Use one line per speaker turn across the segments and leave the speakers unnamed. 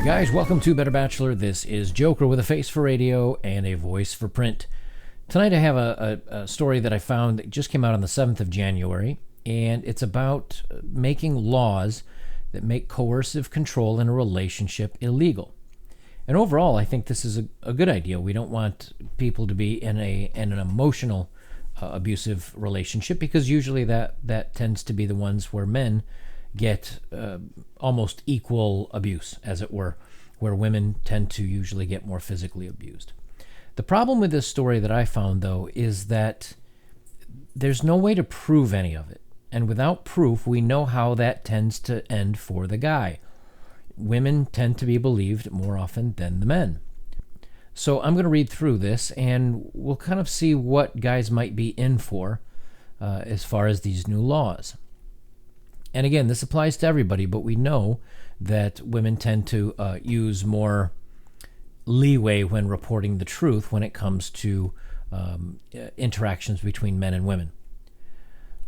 Guys, welcome to Better Bachelor. This is Joker with a face for radio and a voice for print. Tonight I have a story that I found that just came out on the 7th of January, and it's about making laws that make coercive control in a relationship illegal. And overall, I think this is a good idea. We don't want people to be in an emotional abusive relationship, because usually that tends to be the ones where men get almost equal abuse, as it were, where women tend to usually get more physically abused. The problem with this story that I found, though, is that there's no way to prove any of it. And without proof, we know how that tends to end for the guy. Women tend to be believed more often than the men. So I'm going to read through this, and we'll kind of see what guys might be in for as far as these new laws. And again, this applies to everybody, but we know that women tend to use more leeway when reporting the truth when it comes to interactions between men and women.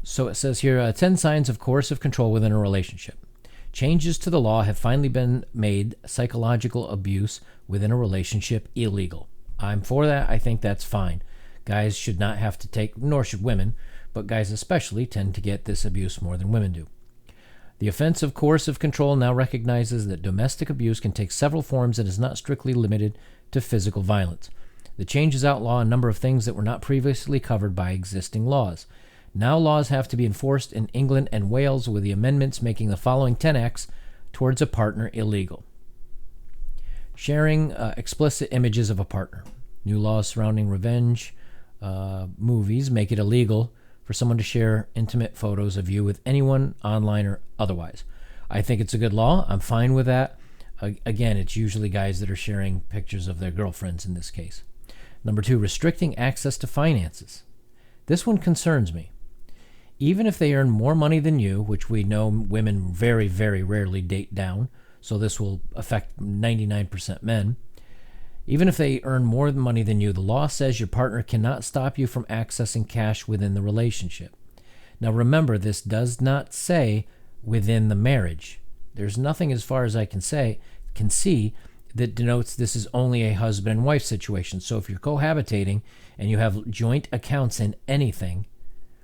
So it says here, 10 signs of coercive control within a relationship. Changes to the law have finally been made psychological abuse within a relationship illegal. I'm for that. I think that's fine. Guys should not have to take, nor should women, but guys especially tend to get this abuse more than women do. The offense of coercive control now recognizes that domestic abuse can take several forms and is not strictly limited to physical violence. The changes outlaw a number of things that were not previously covered by existing laws. Now laws have to be enforced in England and Wales, with the amendments making the following 10 acts towards a partner illegal. Sharing explicit images of a partner. New laws surrounding revenge movies make it illegal for someone to share intimate photos of you with anyone, online or otherwise. I think it's a good law. I'm fine with that. Again, it's usually guys that are sharing pictures of their girlfriends in this case. Number 2, restricting access to finances. This one concerns me. Even if they earn more money than you, which we know women very, very rarely date down, so this will affect 99% men. Even if they earn more money than you, the law says your partner cannot stop you from accessing cash within the relationship. Now remember, this does not say within the marriage. There's nothing, as far as I can see, that denotes this is only a husband and wife situation. So if you're cohabitating and you have joint accounts in anything,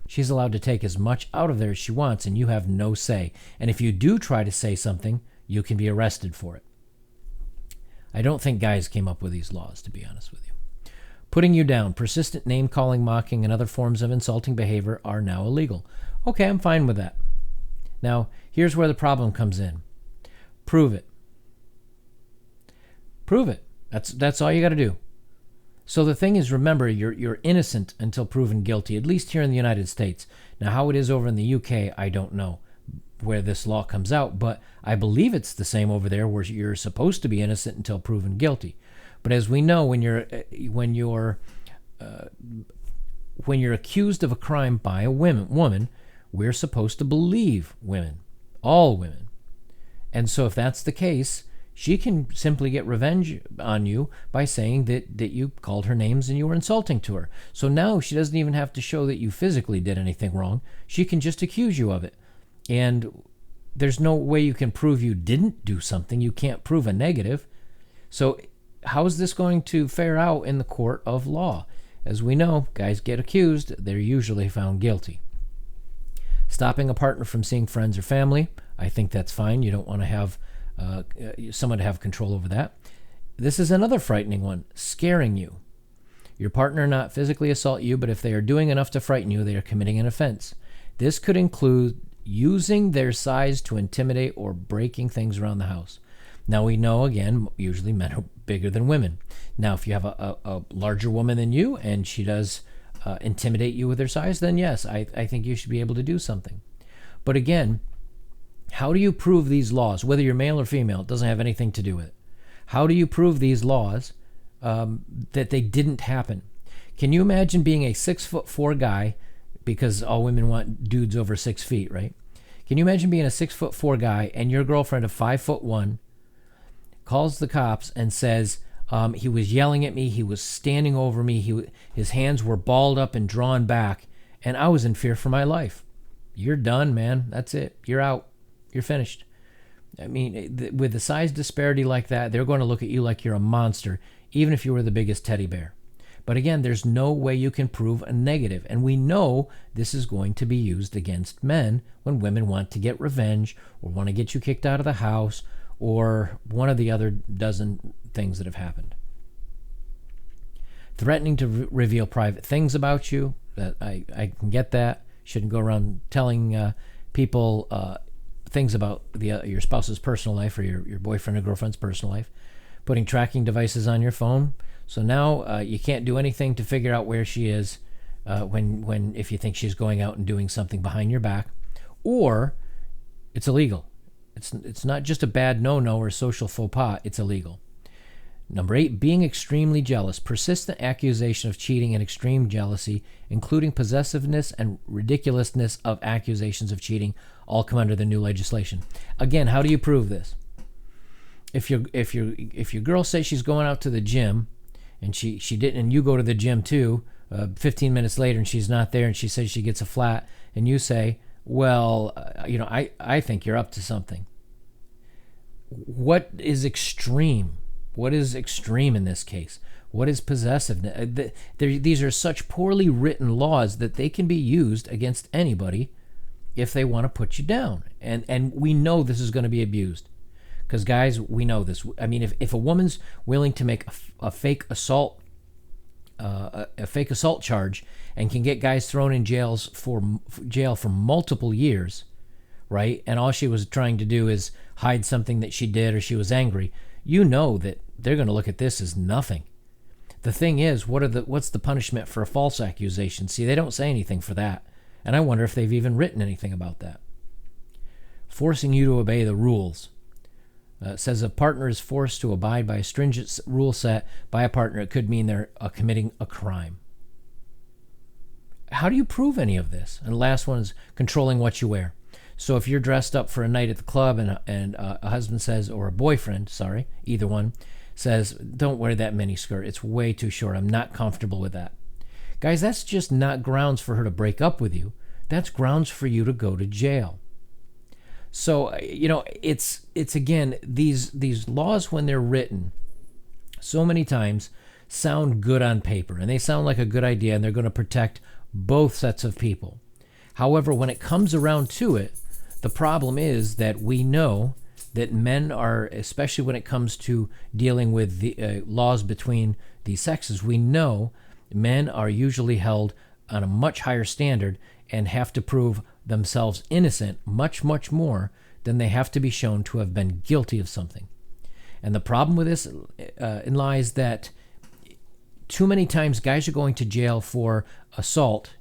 she's allowed to take as much out of there as she wants, and you have no say. And if you do try to say something, you can be arrested for it. I don't think guys came up with these laws, to be honest with you. Putting you down, persistent name-calling, mocking, and other forms of insulting behavior are now illegal. Okay, I'm fine with that. Now, here's where the problem comes in. Prove it. Prove it. That's all you got to do. So the thing is, remember, you're innocent until proven guilty, at least here in the United States. Now, how it is over in the UK, I don't know where this law comes out, but I believe it's the same over there, where you're supposed to be innocent until proven guilty. But as we know, when you're accused of a crime by a woman, we're supposed to believe women, all women. And so if that's the case, she can simply get revenge on you by saying that you called her names and you were insulting to her. So now she doesn't even have to show that you physically did anything wrong. She can just accuse you of it. And there's no way you can prove you didn't do something. You can't prove a negative. So how is this going to fare out in the court of law? As we know, guys get accused, they're usually found guilty. Stopping a partner from seeing friends or family, I think that's fine. You don't want to have someone to have control over that. This is another frightening one, scaring you. Your partner not physically assault you, but if they are doing enough to frighten you, they are committing an offense. This could include using their size to intimidate or breaking things around the house. Now we know, again, usually men are bigger than women. Now if you have a larger woman than you and she does intimidate you with her size, then yes, I think you should be able to do something. But again, how do you prove these laws? Whether you're male or female, it doesn't have anything to do with it. How do you prove these laws that they didn't happen? Can you imagine being a 6'4" guy, because all women want dudes over 6 feet, right? Can you imagine being a 6'4" guy and your girlfriend of 5'1" calls the cops and says, he was yelling at me, he was standing over me, his hands were balled up and drawn back, and I was in fear for my life. You're done, man. That's it. You're out. You're finished. I mean, with the size disparity like that, they're going to look at you like you're a monster, even if you were the biggest teddy bear. But again, there's no way you can prove a negative. And we know this is going to be used against men when women want to get revenge or want to get you kicked out of the house or one of the other dozen things that have happened. Threatening to reveal private things about you, I can get that. Shouldn't go around telling people things about your spouse's personal life or your boyfriend or girlfriend's personal life. Putting tracking devices on your phone. So now you can't do anything to figure out where she is if you think she's going out and doing something behind your back, or it's illegal. It's not just a bad no-no or social faux pas. It's illegal. Number 8, being extremely jealous. Persistent accusation of cheating and extreme jealousy, including possessiveness and ridiculousness of accusations of cheating, all come under the new legislation. Again, how do you prove this? If your girl says she's going out to the gym, and she didn't, and you go to the gym too, 15 minutes later and she's not there, and she says she gets a flat, and you say, well, I think you're up to something. What is extreme? What is extreme in this case? What is possessiveness? These are such poorly written laws that they can be used against anybody if they want to put you down. And we know this is going to be abused. Because, guys, we know this. I mean, if a woman's willing to make a fake assault charge and can get guys thrown in jail for multiple years, right? And all she was trying to do is hide something that she did or she was angry. You know that they're going to look at this as nothing. The thing is, what's the punishment for a false accusation? See, they don't say anything for that. And I wonder if they've even written anything about that. Forcing you to obey the rules. Says a partner is forced to abide by a stringent rule set by a partner. It could mean they're committing a crime. How do you prove any of this? And the last one is controlling what you wear. So if you're dressed up for a night at the club and a husband says, or a boyfriend, either one, says, don't wear that mini skirt. It's way too short. I'm not comfortable with that. Guys, that's just not grounds for her to break up with you. That's grounds for you to go to jail. So, it's again, these laws, when they're written, so many times sound good on paper, and they sound like a good idea, and they're going to protect both sets of people. However, when it comes around to it, the problem is that we know that men are, especially when it comes to dealing with the laws between the sexes, we know men are usually held on a much higher standard and have to prove themselves innocent much, much more than they have to be shown to have been guilty of something. And the problem with this lies that too many times guys are going to jail for assault,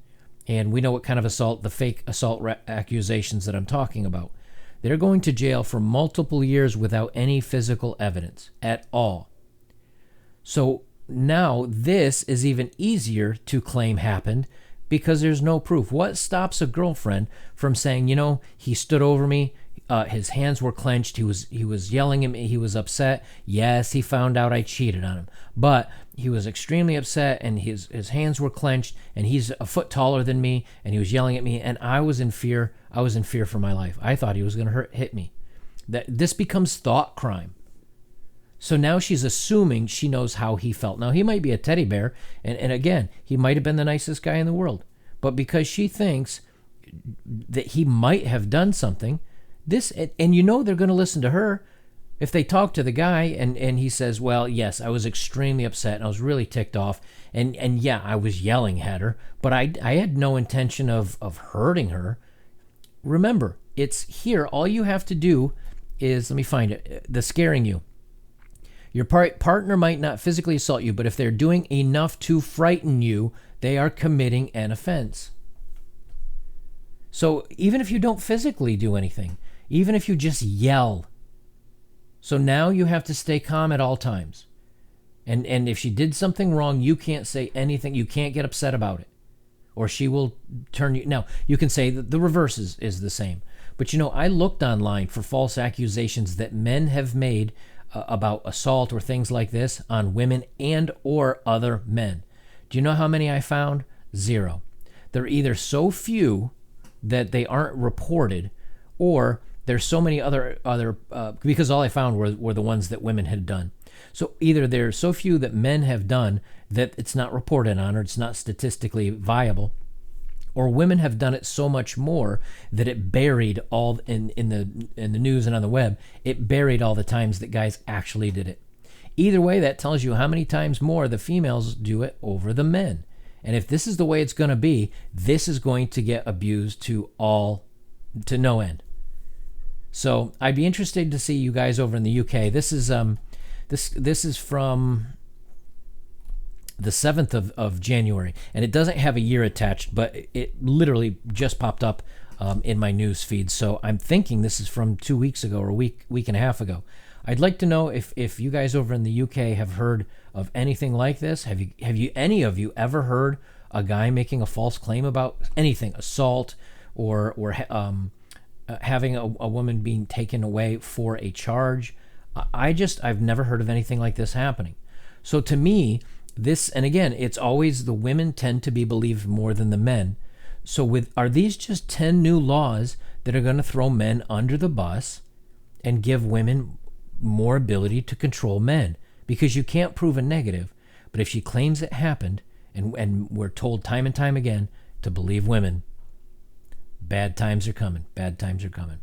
and we know what kind of assault, the fake assault accusations that I'm talking about. They're going to jail for multiple years without any physical evidence at all. So now this is even easier to claim happened because there's no proof. What stops a girlfriend from saying, he stood over me, his hands were clenched, he was yelling at me, he was upset. Yes, he found out I cheated on him, but he was extremely upset, and his hands were clenched, and he's a foot taller than me, and he was yelling at me, and I was in fear. I was in fear for my life. I thought he was going to hit me. That this becomes thought crime. So now she's assuming she knows how he felt. Now, he might be a teddy bear, and again, he might have been the nicest guy in the world. But because she thinks that he might have done something, and they're going to listen to her. If they talk to the guy and he says, well, yes, I was extremely upset and I was really ticked off, and yeah, I was yelling at her, but I had no intention of hurting her. Remember, it's here. All you have to do is, let me find it, the scaring you. Your partner might not physically assault you, but if they're doing enough to frighten you, they are committing an offense. So even if you don't physically do anything, even if you just yell, so now you have to stay calm at all times. And if she did something wrong, you can't say anything. You can't get upset about it, or she will turn you. Now, you can say that the reverse is the same. But I looked online for false accusations that men have made about assault or things like this on women and or other men. Do you know how many I found? 0. They're either so few that they aren't reported, or there's so many other because all I found were the ones that women had done. So either there's so few that men have done that it's not reported on or it's not statistically viable, or women have done it so much more that it buried all in the news and on the web. It buried all the times that guys actually did it. Either way, that tells you how many times more the females do it over the men. And if this is the way it's going to be, this is going to get abused to no end. So I'd be interested to see you guys over in the UK. This is this is from the 7th of January, and it doesn't have a year attached, but it literally just popped up in my news feed. So I'm thinking this is from 2 weeks ago or a week and a half ago. I'd like to know if you guys over in the UK have heard of anything like this. Have you any of you ever heard a guy making a false claim about anything, assault or having a woman being taken away for a charge? I've never heard of anything like this happening. So to me, this, and again, it's always the women tend to be believed more than the men. So are these just 10 new laws that are going to throw men under the bus and give women more ability to control men? Because you can't prove a negative, but if she claims it happened, and we're told time and time again to believe women, bad times are coming. Bad times are coming.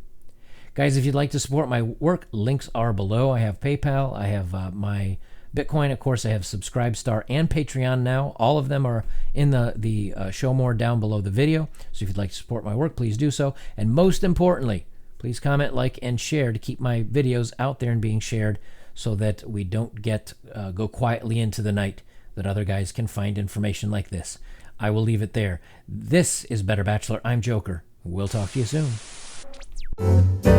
Guys, if you'd like to support my work, links are below. I have PayPal. I have my Bitcoin. Of course, I have Subscribestar and Patreon now. All of them are in the show more down below the video. So if you'd like to support my work, please do so. And most importantly, please comment, like, and share to keep my videos out there and being shared so that we don't go quietly into the night, that other guys can find information like this. I will leave it there. This is Better Bachelor. I'm Joker. We'll talk to you soon.